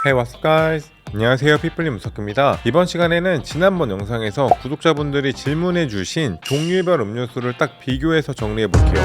Hey, what's up, guys? 안녕하세요, 피플리 무석입니다. 이번 시간에는 지난번 영상에서 구독자분들이 질문해주신 종류별 음료수를 딱 비교해서 정리해볼게요.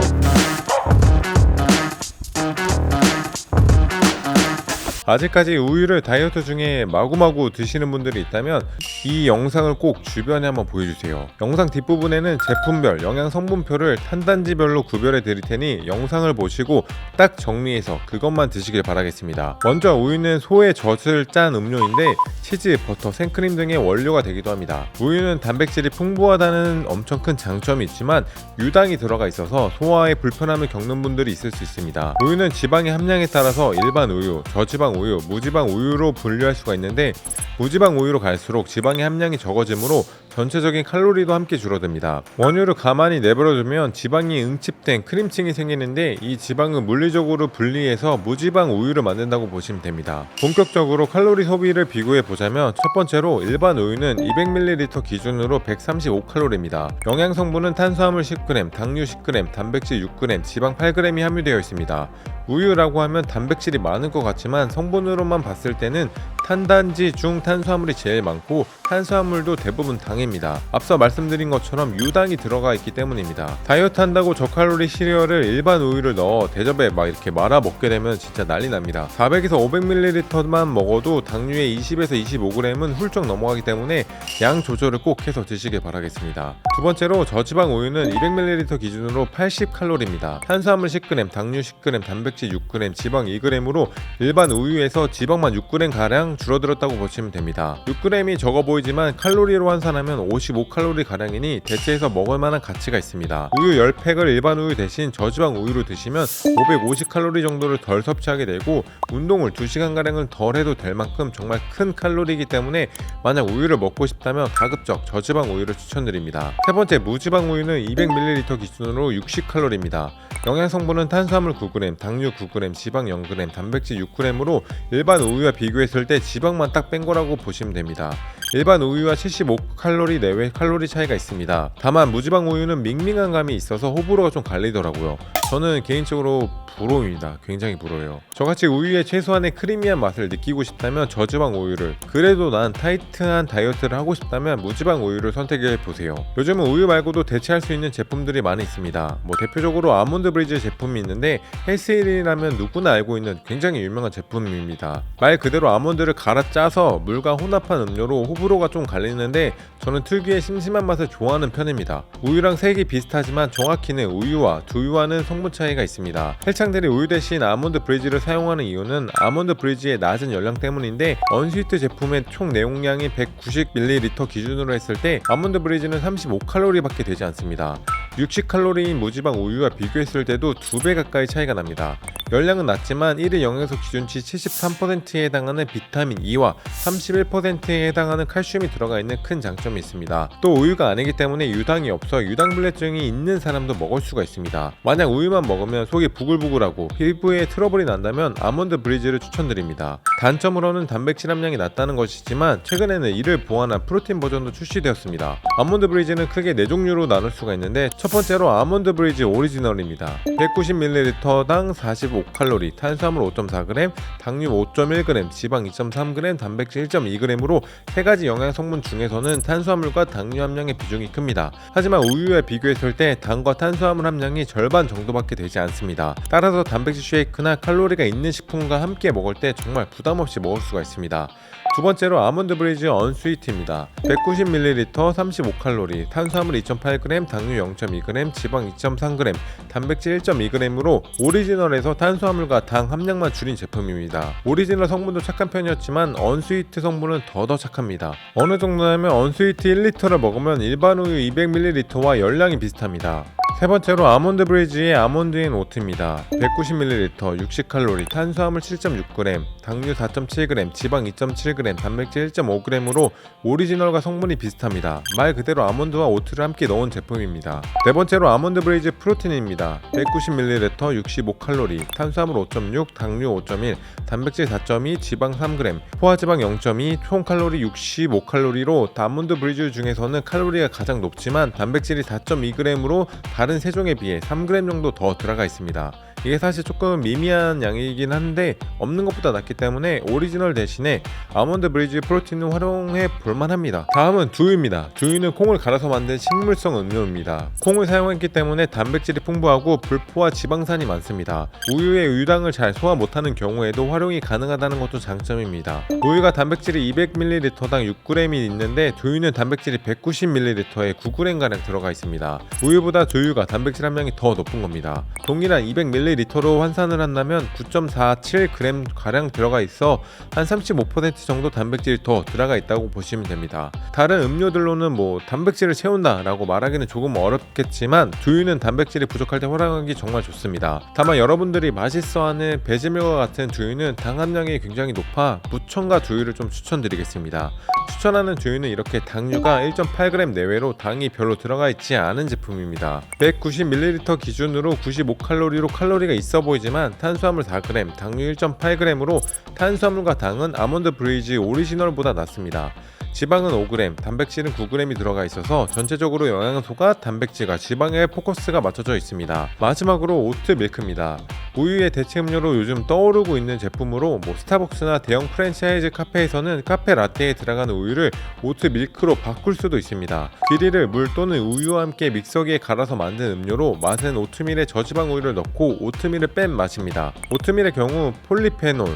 아직까지 우유를 다이어트 중에 마구마구 드시는 분들이 있다면 이 영상을 꼭 주변에 한번 보여주세요. 영상 뒷부분에는 제품별, 영양 성분표를 탄단지별로 구별해 드릴 테니 영상을 보시고 딱 정리해서 그것만 드시길 바라겠습니다. 먼저 우유는 소의 젖을 짠 음료인데 치즈, 버터, 생크림 등의 원료가 되기도 합니다. 우유는 단백질이 풍부하다는 엄청 큰 장점이 있지만 유당이 들어가 있어서 소화에 불편함을 겪는 분들이 있을 수 있습니다. 우유는 지방의 함량에 따라서 일반 우유, 저지방 우유, 무지방 우유로 분류할 수가 있는데 무지방 우유로 갈수록 지방의 함량이 적어지므로 전체적인 칼로리도 함께 줄어듭니다. 원유를 가만히 내버려두면 지방이 응집된 크림층이 생기는데 이 지방은 물리적으로 분리해서 무지방 우유를 만든다고 보시면 됩니다. 본격적으로 칼로리 소비를 비교해 보자면 첫 번째로 일반 우유는 200ml 기준으로 135칼로리입니다. 영양 성분은 탄수화물 10g, 당류 10g, 단백질 6g, 지방 8g이 함유되어 있습니다. 우유라고 하면 단백질이 많을 것 같지만 성분으로만 봤을 때는 탄단지 중 탄수화물이 제일 많고 탄수화물도 대부분 당입니다. 앞서 말씀드린 것처럼 유당이 들어가 있기 때문입니다. 다이어트 한다고 저칼로리 시리얼을 일반 우유를 넣어 대접에 막 이렇게 말아 먹게 되면 진짜 난리 납니다. 400에서 500ml만 먹어도 당류의 20에서 25g은 훌쩍 넘어가기 때문에 양 조절을 꼭 해서 드시길 바라겠습니다. 두 번째로 저지방 우유는 200ml 기준으로 80칼로리입니다. 탄수화물 10g, 당류 10g, 단백질 6g, 지방 2g으로 일반 우유에서 지방만 6g가량 줄어들었다고 보시면 됩니다. 6g이 적어 보이지만 칼로리로 환산하면 55칼로리 가량이니 대체해서 먹을 만한 가치가 있습니다. 우유 10팩을 일반 우유 대신 저지방 우유로 드시면 550칼로리 정도를 덜 섭취하게 되고 운동을 2시간 가량은 덜 해도 될 만큼 정말 큰 칼로리이기 때문에 만약 우유를 먹고 싶다면 가급적 저지방 우유를 추천드립니다. 세 번째, 무지방 우유는 200ml 기준으로 60칼로리입니다. 영양 성분은 탄수화물 9g, 당류 9g, 지방 0g, 단백질 6g으로 일반 우유와 비교했을 때 지방만 딱 뺀 거라고 보시면 됩니다. 일반 우유와 75칼로리 내외 칼로리 차이가 있습니다. 다만 무지방 우유는 밍밍한 감이 있어서 호불호가 좀 갈리더라고요. 저는 개인적으로 부러움입니다. 굉장히 부러워요. 저같이 우유의 최소한의 크리미한 맛을 느끼고 싶다면 저지방 우유를, 그래도 난 타이트한 다이어트를 하고 싶다면 무지방 우유를 선택해보세요. 요즘은 우유 말고도 대체할 수 있는 제품들이 많이 있습니다. 대표적으로 아몬드 브리즈 제품이 있는데 헬스힐이라면 누구나 알고 있는 굉장히 유명한 제품입니다. 말 그대로 아몬드를 갈아 짜서 물과 혼합한 음료로 호불호가 좀 갈리는데 저는 특유의 심심한 맛을 좋아하는 편입니다. 우유랑 색이 비슷하지만 정확히는 우유와 두유와는 성분 차이가 있습니다. 헬창들이 우유 대신 아몬드 브리즈를 사용하는 이유는 아몬드 브리즈의 낮은 열량 때문인데 언스위트 제품의 총 내용량이 190ml 기준으로 했을 때 아몬드 브리즈는 35칼로리 밖에 되지 않습니다. 60칼로리인 무지방 우유와 비교했을 때도 2배 가까이 차이가 납니다. 열량은 낮지만 1일 영양소 기준치 73%에 해당하는 비타민 E와 31%에 해당하는 칼슘이 들어가 있는 큰 장점이 있습니다. 또 우유가 아니기 때문에 유당이 없어 유당불내증이 있는 사람도 먹을 수가 있습니다. 만약 우유만 먹으면 속이 부글부글하고 피부에 트러블이 난다면 아몬드 브리즈를 추천드립니다. 단점으로는 단백질 함량이 낮다는 것이지만 최근에는 이를 보완한 프로틴 버전도 출시되었습니다. 아몬드 브리즈는 크게 4종류로 나눌 수가 있는데 첫 번째로 아몬드 브리즈 오리지널입니다. 190ml당 45칼로리, 탄수화물 5.4g, 당류 5.1g, 지방 2.3g, 단백질 1.2g으로 3가지 영양 성분 중에서는 탄수화물과 당류 함량의 비중이 큽니다. 하지만 우유와 비교했을 때 당과 탄수화물 함량이 절반 정도밖에 되지 않습니다. 따라서 단백질 쉐이크나 칼로리가 있는 식품과 함께 먹을 때 정말 부담 없이 먹을 수가 있습니다. 두 번째로 아몬드 브리즈 언스위트입니다. 190ml 35칼로리, 탄수화물 2.8g, 당류 0.2g, 지방 2.3g, 단백질 1.2g으로 오리지널에서 탄수화물과 당 함량만 줄인 제품입니다. 오리지널 성분도 착한 편이었지만 언스위트 성분은 더 착합니다. 어느 정도냐면 언스위트 1리터를 먹으면 일반 우유 200ml와 열량이 비슷합니다. 세 번째로 아몬드 브리즈의 아몬드 앤 오트입니다. 190ml, 60칼로리, 탄수화물 7.6g, 당류 4.7g, 지방 2.7g, 단백질 1.5g으로 오리지널과 성분이 비슷합니다. 말 그대로 아몬드와 오트를 함께 넣은 제품입니다. 네 번째로 아몬드 브리즈 프로틴입니다. 190ml, 65칼로리, 탄수화물 5.6, 당류 5.1, 단백질 4.2, 지방 3g, 포화지방 0.2, 총 칼로리 65칼로리로 아몬드 브리즈 중에서는 칼로리가 가장 높지만 단백질이 4.2g으로 다른 세종에 비해 3g 정도 더 들어가 있습니다. 이게 사실 조금 미미한 양이긴 한데 없는 것보다 낫기 때문에 오리지널 대신에 아몬드 브리즈 프로틴을 활용해 볼만합니다. 다음은 두유입니다. 두유는 콩을 갈아서 만든 식물성 음료입니다. 콩을 사용했기 때문에 단백질이 풍부하고 불포화 지방산이 많습니다. 우유의 우유당을 잘 소화 못하는 경우에도 활용이 가능하다는 것도 장점입니다. 우유가 단백질이 200ml당 6g이 있는데 두유는 단백질이 190ml에 9g가량 들어가 있습니다. 우유보다 두유가 단백질 함량이 더 높은 겁니다. 동일한 200ml로 환산을 한다면 9.47g가량 들어가 있어 한 35% 정도 단백질이 더 들어가 있다고 보시면 됩니다. 다른 음료들로는 단백질을 채운다 라고 말하기는 조금 어렵겠지만 두유는 단백질이 부족할 때 활용하기 정말 좋습니다. 다만 여러분들이 맛있어하는 베지밀과 같은 두유는 당 함량이 굉장히 높아 무첨가 두유를 좀 추천드리겠습니다. 추천하는 두유는 이렇게 당류가 1.8g 내외로 당이 별로 들어가 있지 않은 제품입니다. 190ml 기준으로 95칼로리로 칼로리가 있어 보이지만 탄수화물 4g, 당류 1.8g으로 탄수화물과 당은 아몬드 브리즈 오리지널보다 낮습니다. 지방은 5g, 단백질은 9g이 들어가 있어서 전체적으로 영양소가 단백질과 지방에 포커스가 맞춰져 있습니다. 마지막으로 오트 밀크입니다. 우유의 대체 음료로 요즘 떠오르고 있는 제품으로 스타벅스나 대형 프랜차이즈 카페에서는 카페 라떼에 들어가는 우유를 오트 밀크로 바꿀 수도 있습니다. 길이를 물 또는 우유와 함께 믹서기에 갈아서 만든 음료로 맛은 오트밀에 저지방 우유를 넣고 오트밀을 뺀 맛입니다. 오트밀의 경우 폴리페놀,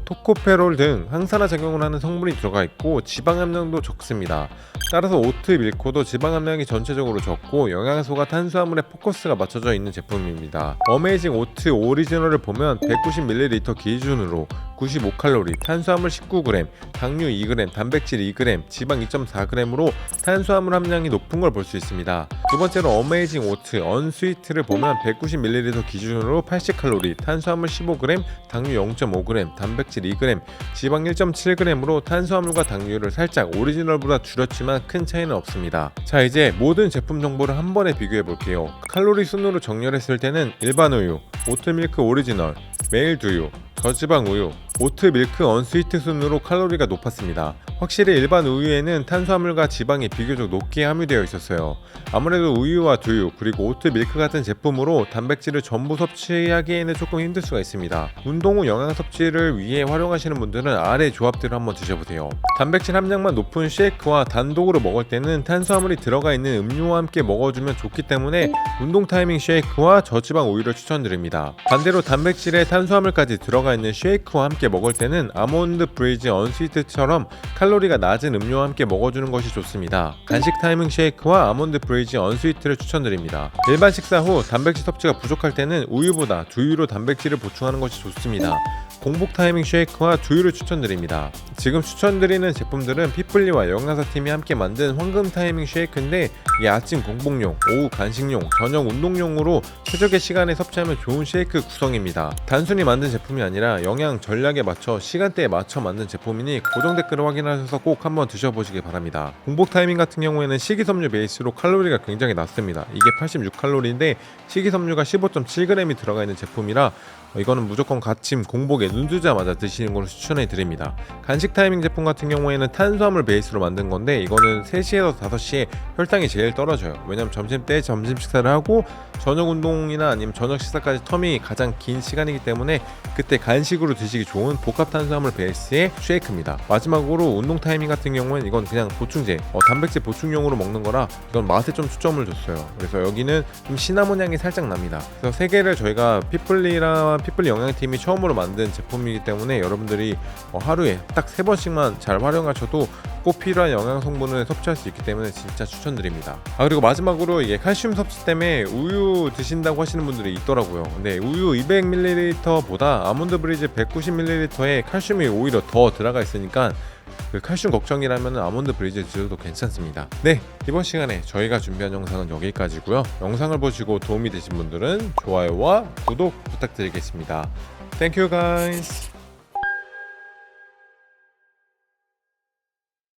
토코페롤 등 항산화 작용을 하는 성분이 들어가 있고 지방 함량도 적습니다. 따라서 오트 밀크도 지방 함량이 전체적으로 적고 영양소가 탄수화물에 포커스가 맞춰져 있는 제품입니다. 어메이징 오트 오리지널을 보면 190ml 기준으로 95칼로리, 탄수화물 19g, 당류 2g, 단백질 2g, 지방 2.4g으로 탄수화물 함량이 높은 걸 볼 수 있습니다. 두 번째로 어메이징 오트 언스위트를 보면 190ml 기준으로 80칼로리, 탄수화물 15g, 당류 0.5g, 단백질 2g, 지방 1.7g으로 탄수화물과 당류를 살짝 오리지널보다 줄였지만 큰 차이는 없습니다. 자, 이제 모든 제품 정보를 한 번에 비교해 볼게요. 칼로리 순으로 정렬했을 때는 일반 우유, 오트밀크 오리지널, 메일 두유, 저지방 우유, 오트밀크 언스위트 순으로 칼로리가 높았습니다. 확실히 일반 우유에는 탄수화물과 지방이 비교적 높게 함유되어 있었어요. 아무래도 우유와 두유 그리고 오트밀크 같은 제품으로 단백질을 전부 섭취하기에는 조금 힘들 수가 있습니다. 운동 후 영양 섭취를 위해 활용하시는 분들은 아래 조합들을 한번 드셔보세요. 단백질 함량만 높은 쉐이크와 단독으로 먹을 때는 탄수화물이 들어가 있는 음료와 함께 먹어주면 좋기 때문에 운동 타이밍 쉐이크와 저지방 우유를 추천드립니다. 반대로 단백질에 탄수화물까지 들어가 있는 쉐이크와 함께 먹을 때는 아몬드 브리즈 언스위트처럼 칼로리가 낮은 음료와 함께 먹어주는 것이 좋습니다. 간식 타이밍 쉐이크와 아몬드 브리즈 언스위트를 추천드립니다. 일반 식사 후 단백질 섭취가 부족할 때는 우유보다 두유로 단백질을 보충하는 것이 좋습니다. 공복 타이밍 쉐이크와 두유를 추천드립니다. 지금 추천드리는 제품들은 피플리와 영양사팀이 함께 만든 황금 타이밍 쉐이크인데 이게 아침 공복용, 오후 간식용, 저녁 운동용으로 최적의 시간에 섭취하면 좋은 쉐이크 구성입니다. 단순히 만든 제품이 아니라 영양 전략에 맞춰 시간대에 맞춰 만든 제품이니 고정 댓글을 확인하셔서 꼭 한번 드셔보시기 바랍니다. 공복 타이밍 같은 경우에는 식이섬유 베이스로 칼로리가 굉장히 낮습니다. 이게 86칼로리인데 식이섬유가 15.7g이 들어가 있는 제품이라 이거는 무조건 아침 공복에 눈 뜨자마자 드시는 걸 추천해 드립니다. 간식 타이밍 제품 같은 경우에는 탄수화물 베이스로 만든 건데 이거는 3시에서 5시에 혈당이 제일 떨어져요. 왜냐면 점심때 점심 식사를 하고 저녁 운동이나 아니면 저녁 식사까지 텀이 가장 긴 시간이기 때문에 그때 간식으로 드시기 좋은 복합 탄수화물 베이스의 쉐이크입니다. 마지막으로 운동 타이밍 같은 경우에는 이건 그냥 보충제, 단백질 보충용으로 먹는 거라 이건 맛에 좀 초점을 줬어요. 그래서 여기는 좀 시나몬 향이 살짝 납니다. 그래서 3개를 저희가 피플리 영양팀이 처음으로 만든 제품이기 때문에 여러분들이 하루에 딱 3번씩만 잘 활용하셔도 꼭 필요한 영양 성분을 섭취할 수 있기 때문에 진짜 추천드립니다. 그리고 마지막으로 이게 칼슘 섭취 때문에 우유 드신다고 하시는 분들이 있더라고요. 근데 우유 200ml보다 아몬드 브리즈 190ml에 칼슘이 오히려 더 들어가 있으니까 그 칼슘 걱정이라면 아몬드 브리즈 드셔도 괜찮습니다. 네, 이번 시간에 저희가 준비한 영상은 여기까지고요. 영상을 보시고 도움이 되신 분들은 좋아요와 구독 부탁드리겠습니다. Thank you guys.